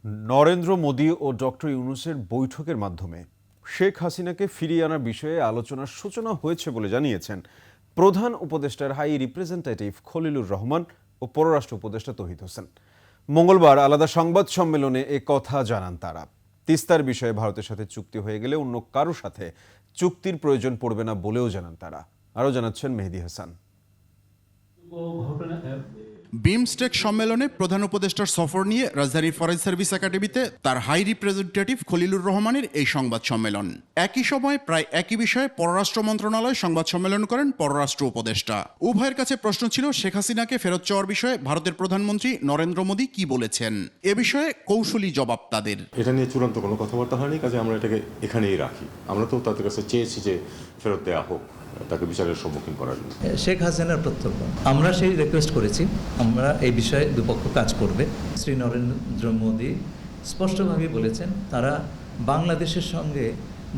নরেন্দ্র মোদি ও doctor ইউনূসের বৈঠকের মাধ্যমে শেখ হাসিনাকে ফিরিয়ে আনার বিষয়ে আলোচনার সূচনা হয়েছে বলে জানিয়েছেন প্রধান উপদেষ্টার হাই রিপ্রেজেন্টেটিভ খলিলুর রহমান ও পররাষ্ট্র উপদেষ্টা তৌহিদ হোসেন। মঙ্গলবার আলাদা সংবাদ সম্মেলনে এ কথা জানান তারা। তিস্তার বিষয়ে ভারতের সাথে চুক্তি হয়ে গেলে অন্য কারো সাথে চুক্তির প্রয়োজন পড়বে না বলেও জানান তারা। আরও জানাচ্ছেন মেহেদী হাসান। বিমস্টেক সম্মেলনে প্রধান উপদেষ্টার সফর নিয়ে রাজধানীর ফরেন সার্ভিস একাডেমিতে তার হাই রিপ্রেজেন্টেটিভ খলিলুর রহমানের এই সংবাদ সম্মেলন। একই সময় প্রায় একই বিষয়ে পররাষ্ট্র মন্ত্রণালয় সংবাদ সম্মেলন করেন পররাষ্ট্র উপদেষ্টা। উভয়ের কাছে প্রশ্ন ছিল শেখ হাসিনাকে ফেরত চাওয়ার বিষয়ে ভারতের প্রধানমন্ত্রী নরেন্দ্র মোদি কি বলেছেন। এ বিষয়ে কৌশলী জবাব তাদের। এটা নিয়ে চূড়ান্ত কোনো কথাবার্তা হয়নি, কাজে আমরা এটাকে এখানেই রাখি। আমরা তো তাদের কাছে চেয়েছি যে ফেরত দেওয়া হোক, তাকে বিচারের সম্মুখীন করার জন্য। শেখ হাসিনার প্রত্যর্পণ আমরা সেই রিকোয়েস্ট করেছি, আমরা এই বিষয়ে দুপক্ষ কাজ করবে। শ্রী নরেন্দ্র মোদি স্পষ্টভাবে বলেছেন তারা বাংলাদেশের সঙ্গে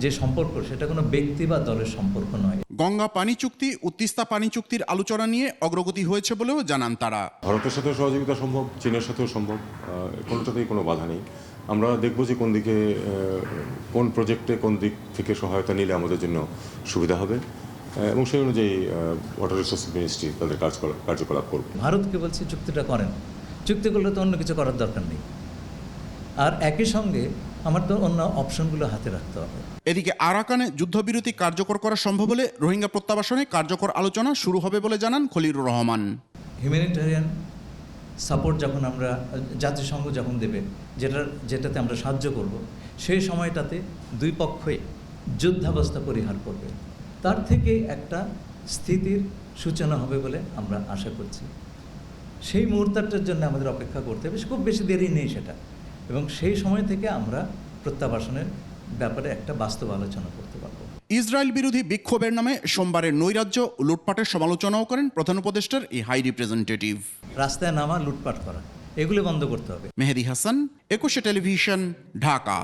যে সম্পর্ক সেটা কোনো ব্যক্তি বা দলের সম্পর্ক নয়। গঙ্গা পানি চুক্তি ও তিস্তা পানি চুক্তির আলোচনা নিয়ে অগ্রগতি হয়েছে বলেও জানান তারা। ভারতের সাথেও সহযোগিতা সম্ভব, চীনের সাথেও সম্ভব, কোনোটাতেই কোনো বাধা নেই। আমরা দেখব যে কোন দিকে, কোন প্রজেক্টে কোন দিক থেকে সহায়তা নিলে আমাদের জন্য সুবিধা হবে এবং সেই অনুযায়ী ওয়াটার রিসোর্স মিনিস্ট্রি তাদের কার্যকলাপ করবে। ভারতকে বলছি চুক্তিটা করেন, চুক্তি করলে তো অন্য কিছু করার দরকার নেই। আর একই সঙ্গে আমার তো অন্য অপশনগুলো হাতে রাখতে হবে। এদিকে আরাকানে যুদ্ধবিরতি কার্যকর করা সম্ভব হলে রোহিঙ্গা প্রত্যাবাসনে কার্যকর আলোচনা শুরু হবে বলে জানান খলিলুর রহমান। হিউম্যানিটেরিয়ান সাপোর্ট যখন আমরা জাতিসংঘ যখন দেবে, যেটাতে আমরা সাহায্য করব, সেই সময়টাতে দুই পক্ষই যুদ্ধাবস্থা পরিহার করবে। তার থেকে একটা স্থিতির সূচনা হবে বলে আমরা আশা করছি। সেই মুহূর্তটার জন্য আমাদের অপেক্ষা করতে হবে, খুব বেশি দেরি নেই সেটা, এবং সেই সময় থেকে আমরা প্রত্যাবাসনের ব্যাপারে একটা বাস্তব আলোচনা করতে পারবো। ইসরায়েল বিরোধী বিক্ষোভের নামে সোমবারের নৈরাজ্য ও লুটপাটের সমালোচনাও করেন প্রধান উপদেষ্টার এই হাই রিপ্রেজেন্টেটিভ। রাস্তায় নামা, লুটপাট করা, এগুলো বন্ধ করতে হবে। মেহেদী হাসান, 21 টেলিভিশন, ঢাকা।